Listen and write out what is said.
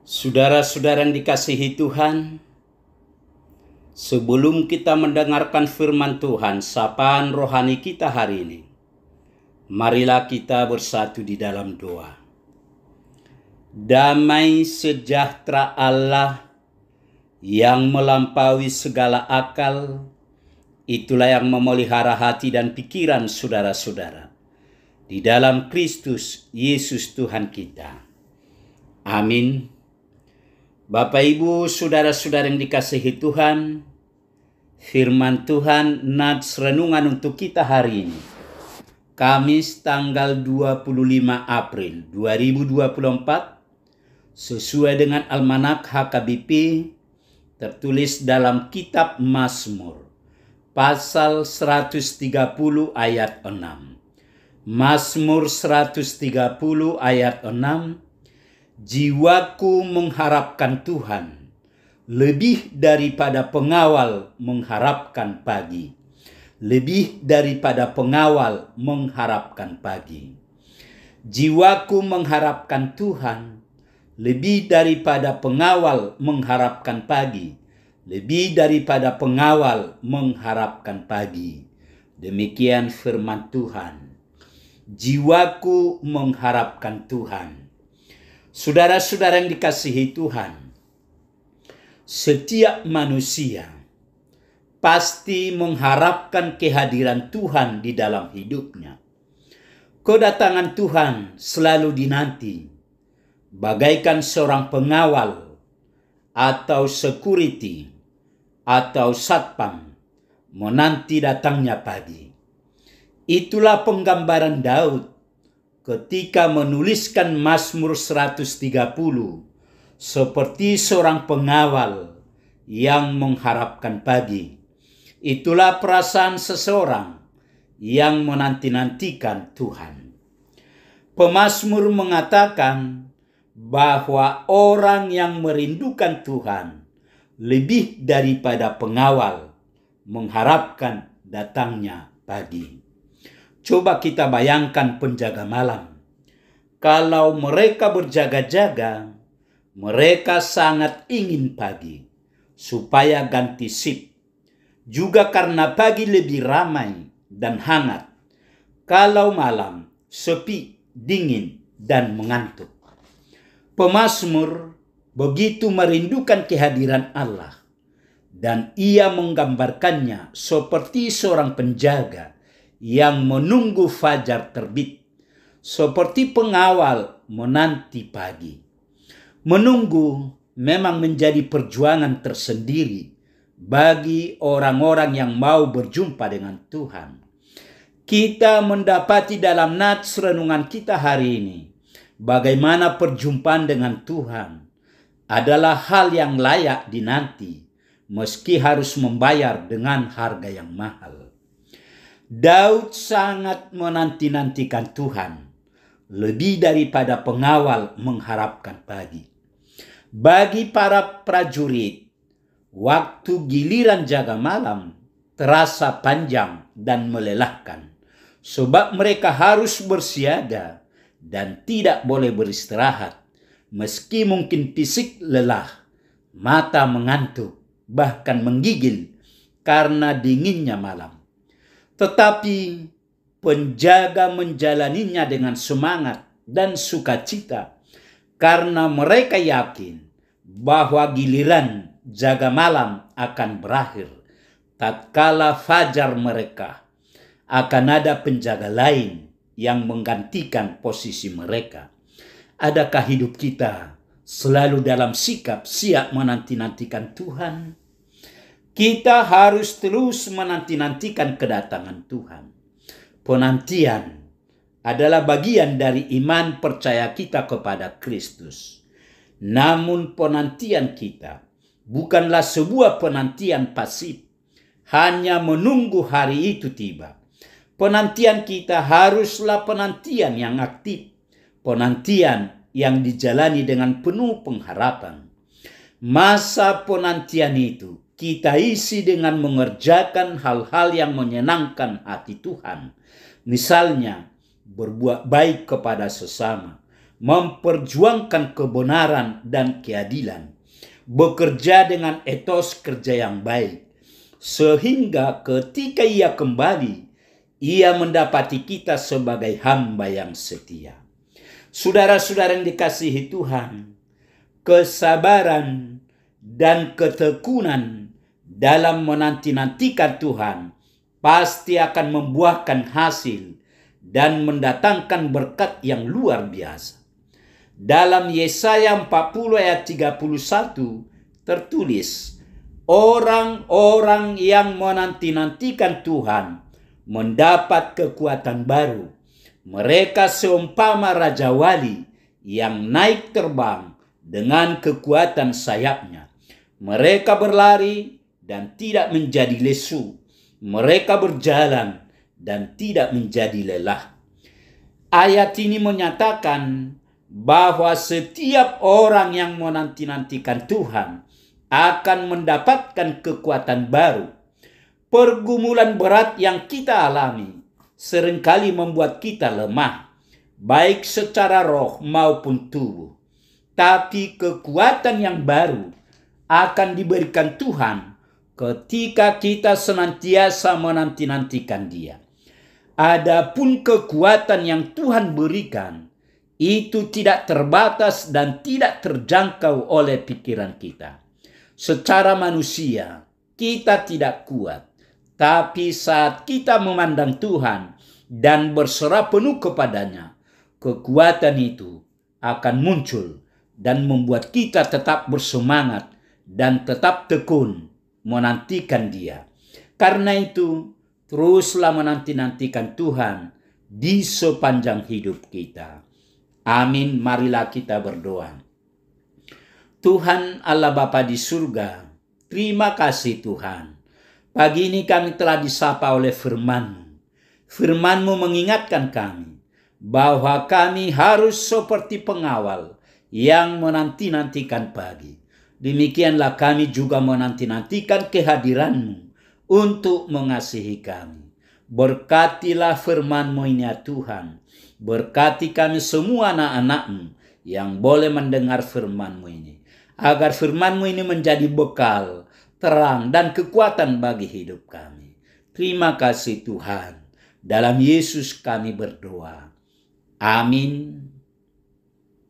Saudara-saudara yang dikasihi Tuhan, sebelum kita mendengarkan firman Tuhan, sapaan rohani kita hari ini, marilah kita bersatu di dalam doa. Damai sejahtera Allah yang melampaui segala akal, itulah yang memelihara hati dan pikiran saudara-saudara di dalam Kristus Yesus Tuhan kita. Amin. Bapak Ibu, saudara-saudara yang dikasihi Tuhan, firman Tuhan nats renungan untuk kita hari ini, Kamis tanggal 25 April 2024, sesuai dengan Almanak HKBP, tertulis dalam kitab Mazmur, pasal 130 ayat 6. Mazmur 130 ayat 6, jiwaku mengharapkan Tuhan, lebih daripada pengawal mengharapkan pagi. Lebih daripada pengawal mengharapkan pagi. Jiwaku mengharapkan Tuhan, lebih daripada pengawal mengharapkan pagi. Lebih daripada pengawal mengharapkan pagi. Demikian firman Tuhan. Jiwaku mengharapkan Tuhan. Saudara-saudara yang dikasihi Tuhan, setiap manusia pasti mengharapkan kehadiran Tuhan di dalam hidupnya. Kedatangan Tuhan selalu dinanti, bagaikan seorang pengawal atau security atau satpam menanti datangnya pagi. Itulah penggambaran Daud ketika menuliskan Mazmur 130, seperti seorang pengawal yang mengharapkan pagi. Itulah perasaan seseorang yang menanti-nantikan Tuhan. Pemazmur mengatakan bahwa orang yang merindukan Tuhan lebih daripada pengawal mengharapkan datangnya pagi. Coba kita bayangkan penjaga malam. Kalau mereka berjaga-jaga, mereka sangat ingin pagi supaya ganti shift. Juga karena pagi lebih ramai dan hangat. Kalau malam sepi, dingin, dan mengantuk. Pemazmur begitu merindukan kehadiran Allah, dan ia menggambarkannya seperti seorang penjaga yang menunggu fajar terbit, seperti pengawal menanti pagi. Menunggu memang menjadi perjuangan tersendiri bagi orang-orang yang mau berjumpa dengan Tuhan. Kita mendapati dalam nats renungan kita hari ini, bagaimana perjumpaan dengan Tuhan adalah hal yang layak dinanti, meski harus membayar dengan harga yang mahal. Daud sangat menanti-nantikan Tuhan, lebih daripada pengawal mengharapkan pagi. Bagi para prajurit, waktu giliran jaga malam terasa panjang dan melelahkan, sebab mereka harus bersiaga dan tidak boleh beristirahat, meski mungkin fisik lelah, mata mengantuk, bahkan menggigil karena dinginnya malam. Tetapi penjaga menjalaninya dengan semangat dan sukacita, karena mereka yakin bahwa giliran jaga malam akan berakhir. Tatkala fajar mereka, akan ada penjaga lain yang menggantikan posisi mereka. Adakah hidup kita selalu dalam sikap siap menanti-nantikan Tuhan? Kita harus terus menanti-nantikan kedatangan Tuhan. Penantian adalah bagian dari iman percaya kita kepada Kristus. Namun penantian kita bukanlah sebuah penantian pasif, hanya menunggu hari itu tiba. Penantian kita haruslah penantian yang aktif, penantian yang dijalani dengan penuh pengharapan. Masa penantian itu kita isi dengan mengerjakan hal-hal yang menyenangkan hati Tuhan. Misalnya, berbuat baik kepada sesama, memperjuangkan kebenaran dan keadilan, bekerja dengan etos kerja yang baik, sehingga ketika ia kembali, ia mendapati kita sebagai hamba yang setia. Saudara-saudara yang dikasihi Tuhan, kesabaran dan ketekunan dalam menanti-nantikan Tuhan pasti akan membuahkan hasil dan mendatangkan berkat yang luar biasa. Dalam Yesaya 40 ayat 31 tertulis, orang-orang yang menanti-nantikan Tuhan mendapat kekuatan baru. Mereka seumpama Raja Wali yang naik terbang dengan kekuatan sayapnya. Mereka berlari dan tidak menjadi lesu. Mereka berjalan dan tidak menjadi lelah. Ayat ini menyatakan bahwa setiap orang yang menanti-nantikan Tuhan akan mendapatkan kekuatan baru. Pergumulan berat yang kita alami seringkali membuat kita lemah, baik secara roh maupun tubuh. Tapi kekuatan yang baru akan diberikan Tuhan ketika kita senantiasa menanti-nantikan Dia. Adapun kekuatan yang Tuhan berikan itu tidak terbatas dan tidak terjangkau oleh pikiran kita. Secara manusia, kita tidak kuat. Tapi saat kita memandang Tuhan dan berserah penuh kepadanya, kekuatan itu akan muncul dan membuat kita tetap bersemangat dan tetap tekun menantikan Dia. Karena itu, teruslah menanti-nantikan Tuhan di sepanjang hidup kita. Amin. Marilah kita berdoa. Tuhan Allah Bapa di surga, terima kasih Tuhan. Pagi ini kami telah disapa oleh firman-Mu. Firman-Mu mengingatkan kami bahwa kami harus seperti pengawal yang menanti-nantikan pagi. Demikianlah kami juga menanti-nantikan kehadiran-Mu untuk mengasihi kami. Berkatilah firman-Mu ini ya Tuhan. Berkati kami semua anak-anak-Mu yang boleh mendengar firman-Mu ini. Agar firman-Mu ini menjadi bekal, terang, dan kekuatan bagi hidup kami. Terima kasih Tuhan. Dalam Yesus kami berdoa. Amin.